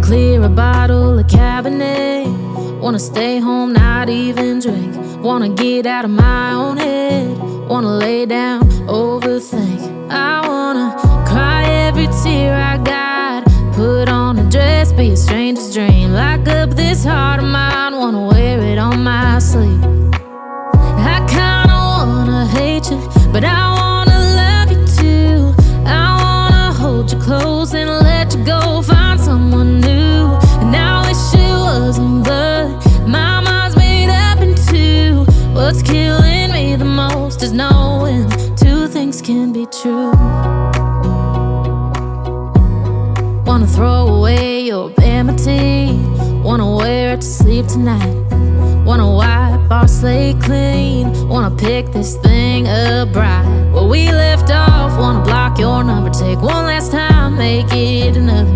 clear a bottle of Cabernet. Wanna stay home, not even drink. Wanna get out of my own head. Wanna lay down, overthink. I wanna cry every tear I got. Put on a dress, be a stranger's dream. Lock up this heart of mine, wanna wear it on my sleeve. I kinda wanna hate you, but I wanna love you too. I wanna hold you close and let you go, find someone new. And I wish it wasn't, but my mind's made up in two. What's killing me the most is knowing two things can be true. Wanna throw away your vanity. Wanna wear it to sleep tonight. Wanna wipe our slate clean. Wanna pick this thing up right where we left off. Wanna block your number, take one last time, make it another.